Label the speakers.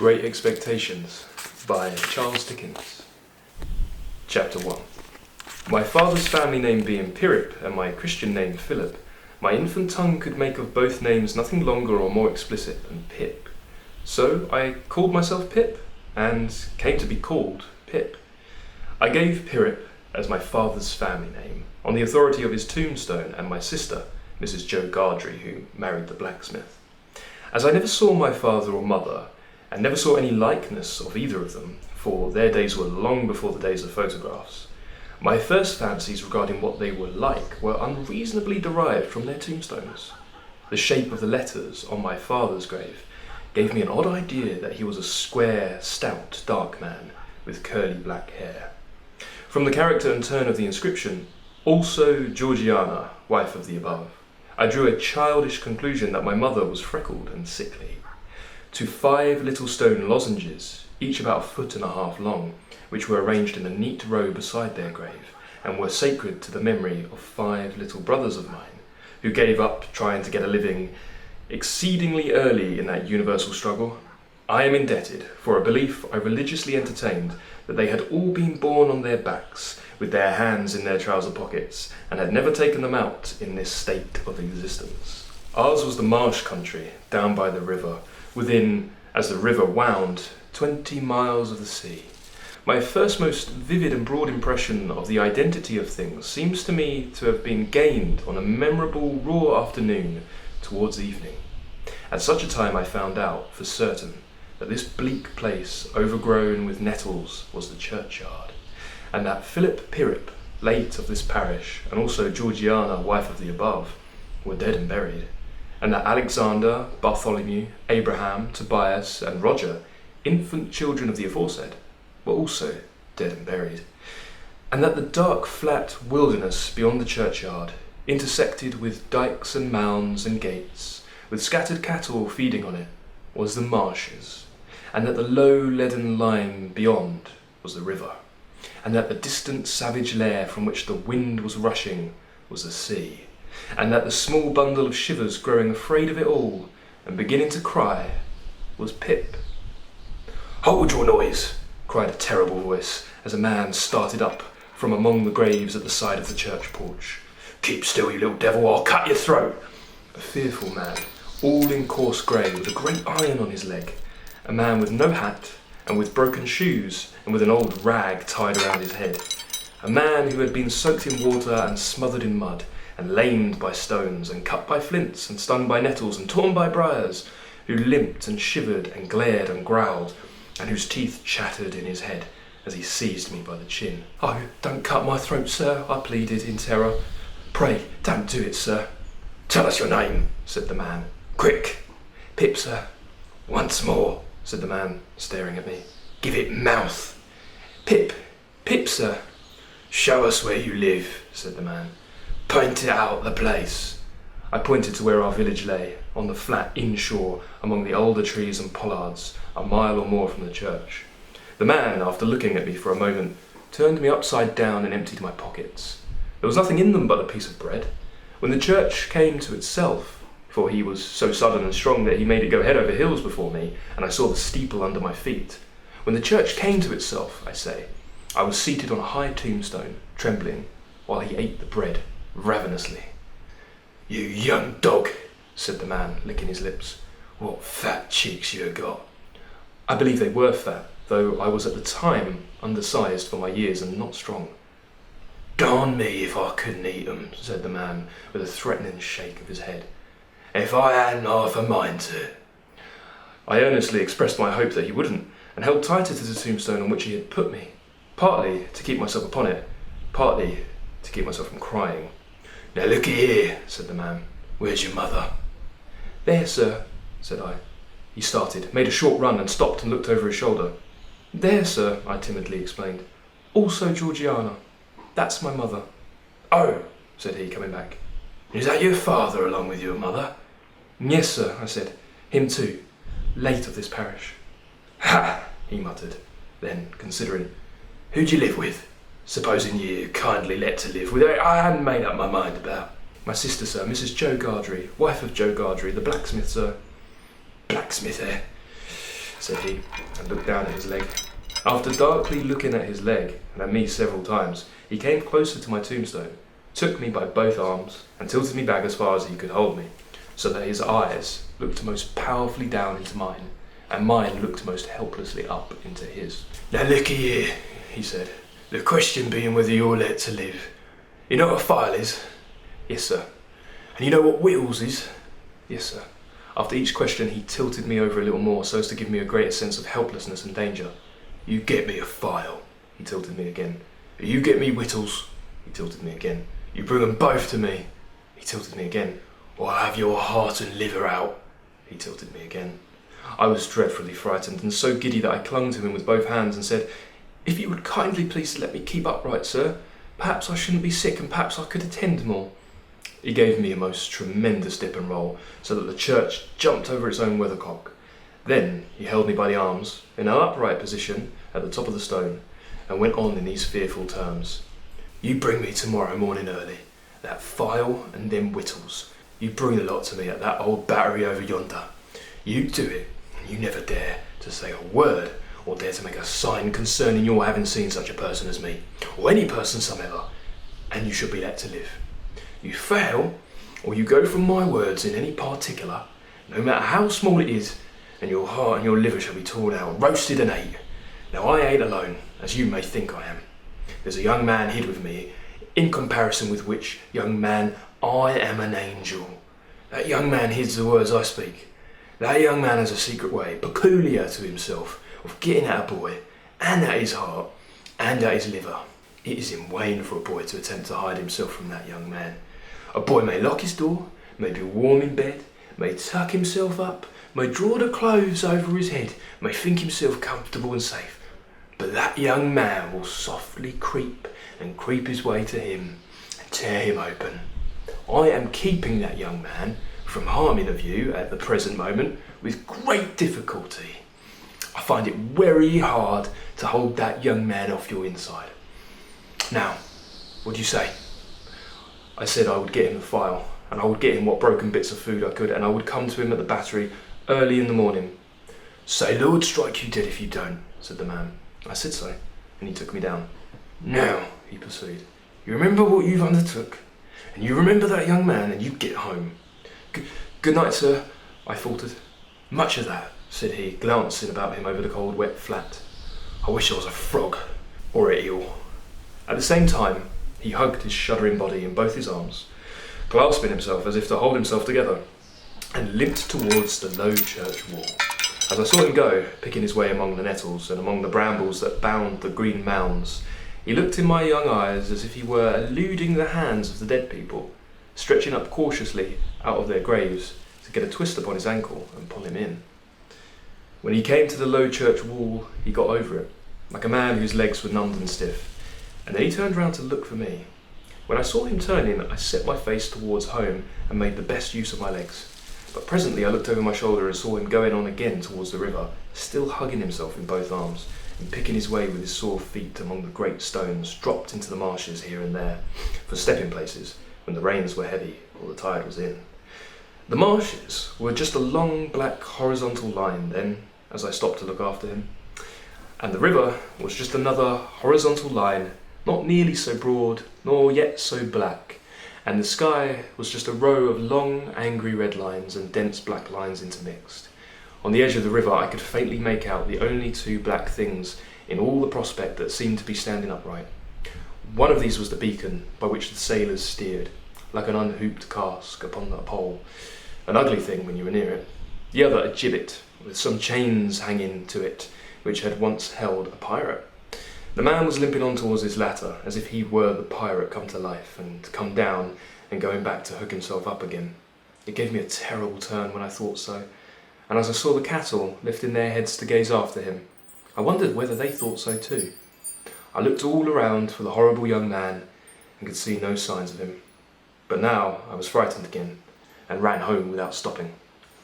Speaker 1: Great Expectations by Charles Dickens. Chapter 1. My father's family name being Pirrip and my Christian name Philip, my infant tongue could make of both names nothing longer or more explicit than Pip. So I called myself Pip, and came to be called Pip. I gave Pirrip as my father's family name, on the authority of his tombstone and my sister, Mrs. Joe Gardry, who married the blacksmith. As I never saw my father or mother, and never saw any likeness of either of them, for their days were long before the days of photographs, my first fancies regarding what they were like were unreasonably derived from their tombstones. The shape of the letters on my father's grave gave me an odd idea that he was a square, stout, dark man with curly black hair. From the character and turn of the inscription, also Georgiana, wife of the above, I drew a childish conclusion that my mother was freckled and sickly. To 5 little stone lozenges, each about 1.5 feet long, which were arranged in a neat row beside their grave, and were sacred to the memory of 5 little brothers of mine, who gave up trying to get a living exceedingly early in that universal struggle. I am indebted for a belief I religiously entertained that they had all been born on their backs, with their hands in their trouser pockets, and had never taken them out in this state of existence. Ours was the marsh country, down by the river, within, as the river wound, 20 miles of the sea. My first most vivid and broad impression of the identity of things seems to me to have been gained on a memorable raw afternoon towards evening. At such a time I found out, for certain, that this bleak place, overgrown with nettles, was the churchyard, and that Philip Pirrip, late of this parish, and also Georgiana, wife of the above, were dead and buried, and that Alexander, Bartholomew, Abraham, Tobias, and Roger, infant children of the aforesaid, were also dead and buried, and that the dark flat wilderness beyond the churchyard, intersected with dykes and mounds and gates, with scattered cattle feeding on it, was the marshes, and that the low leaden line beyond was the river, and that the distant savage lair from which the wind was rushing was the sea, and that the small bundle of shivers growing afraid of it all and beginning to cry was Pip. "Hold your noise!" cried a terrible voice as a man started up from among the graves at the side of the church porch. "Keep still, you little devil, or I'll cut your throat!" A fearful man, all in coarse grey, with a great iron on his leg, a man with no hat and with broken shoes and with an old rag tied around his head, a man who had been soaked in water and smothered in mud, and lamed by stones, and cut by flints, and stung by nettles, and torn by briars, who limped and shivered and glared and growled, and whose teeth chattered in his head as he seized me by the chin. "Oh, don't cut my throat, sir," I pleaded in terror. "Pray, don't do it, sir." "Tell us your name," said the man. "Quick." "Pip, sir." "Once more," said the man, staring at me. "Give it mouth." "Pip, Pip, sir." "Show us where you live," said the man. "Point it out the place." I pointed to where our village lay, on the flat inshore among the alder trees and pollards, a mile or more from the church. The man, after looking at me for a moment, turned me upside down and emptied my pockets. There was nothing in them but a piece of bread. When the church came to itself, for he was so sudden and strong that he made it go head over heels before me, and I saw the steeple under my feet. When the church came to itself, I say, I was seated on a high tombstone, trembling, while he ate the bread ravenously. "You young dog," said the man, licking his lips. "What fat cheeks you have got." I believe they were fat, though I was at the time undersized for my years and not strong. "Darn me if I couldn't eat 'em," said the man, with a threatening shake of his head. "If I hadn't half a mind to." I earnestly expressed my hope that he wouldn't, and held tighter to the tombstone on which he had put me, partly to keep myself upon it, partly to keep myself from crying. "Now looky here," said the man. "Where's your mother?" "There, sir," said I. He started, made a short run, and stopped and looked over his shoulder. "There, sir," I timidly explained. "Also Georgiana. That's my mother." "Oh," said he, coming back. "Is that your father along with your mother?" "Yes, sir," I said. "Him too. Late of this parish." "Ha!" he muttered. Then, considering, "Who'd you live with? Supposing you kindly let to live with her I hadn't made up my mind about." "My sister, sir, Mrs. Joe Gardry, wife of Joe Gardry, the blacksmith, sir." "Blacksmith, eh? said he, and looked down at his leg. After darkly looking at his leg, and at me several times, he came closer to my tombstone, took me by both arms, and tilted me back as far as he could hold me, so that his eyes looked most powerfully down into mine, and mine looked most helplessly up into his. "Now looky here," he said, "the question being whether you're let to live. You know what a file is?" "Yes, sir." "And you know what whittles is?" "Yes, sir." After each question he tilted me over a little more so as to give me a greater sense of helplessness and danger. "You get me a file," he tilted me again. "You get me whittles," he tilted me again. "You bring them both to me," he tilted me again. "Or I'll have your heart and liver out," he tilted me again. I was dreadfully frightened and so giddy that I clung to him with both hands and said, "If you would kindly please let me keep upright, sir, perhaps I shouldn't be sick and perhaps I could attend more." He gave me a most tremendous dip and roll, so that the church jumped over its own weathercock. Then he held me by the arms, in an upright position, at the top of the stone, and went on in these fearful terms. "You bring me tomorrow morning early, that file and them whittles. You bring the lot to me at that old battery over yonder. You do it, and you never dare to say a word, or dare to make a sign concerning your having seen such a person as me, or any person somever, and you shall be let to live. You fail, or you go from my words in any particular, no matter how small it is, and your heart and your liver shall be torn out, roasted and ate. Now I ain't alone, as you may think I am. There's a young man hid with me, in comparison with which young man I am an angel. That young man heeds the words I speak. That young man has a secret way, peculiar to himself, of getting at a boy, and at his heart, and at his liver. It is in vain for a boy to attempt to hide himself from that young man. A boy may lock his door, may be warm in bed, may tuck himself up, may draw the clothes over his head, may think himself comfortable and safe. But that young man will softly creep his way to him and tear him open. I am keeping that young man from harming of you at the present moment with great difficulty. I find it very hard to hold that young man off your inside. Now, what do you say?" I said I would get him the file, and I would get him what broken bits of food I could, and I would come to him at the battery early in the morning. "Say Lord strike you dead if you don't," said the man. I said so, and he took me down. "Now," he pursued, "you remember what you've undertook, and you remember that young man, and you get home." Good night, sir," I faltered. "Much of that," said he, glancing about him over the cold, wet flat. "I wish I was a frog, or a eel." At the same time, he hugged his shuddering body in both his arms, clasping himself as if to hold himself together, and limped towards the low church wall. As I saw him go, picking his way among the nettles and among the brambles that bound the green mounds, he looked in my young eyes as if he were eluding the hands of the dead people, stretching up cautiously out of their graves to get a twist upon his ankle and pull him in. When he came to the low church wall, he got over it, like a man whose legs were numbed and stiff, and then he turned round to look for me. When I saw him turning, I set my face towards home and made the best use of my legs. But presently I looked over my shoulder and saw him going on again towards the river, still hugging himself in both arms, and picking his way with his sore feet among the great stones dropped into the marshes here and there, for stepping places, when the rains were heavy or the tide was in. The marshes were just a long black horizontal line then, as I stopped to look after him, and the river was just another horizontal line, not nearly so broad, nor yet so black, and the sky was just a row of long, angry red lines and dense black lines intermixed. On the edge of the river I could faintly make out the only two black things in all the prospect that seemed to be standing upright. One of these was the beacon by which the sailors steered, like an unhooped cask upon a pole, an ugly thing when you were near it. The other a gibbet, with some chains hanging to it, which had once held a pirate. The man was limping on towards his latter, as if he were the pirate come to life, and come down, and going back to hook himself up again. It gave me a terrible turn when I thought so, and as I saw the cattle lifting their heads to gaze after him, I wondered whether they thought so too. I looked all around for the horrible young man, and could see no signs of him. But now I was frightened again, and ran home without stopping.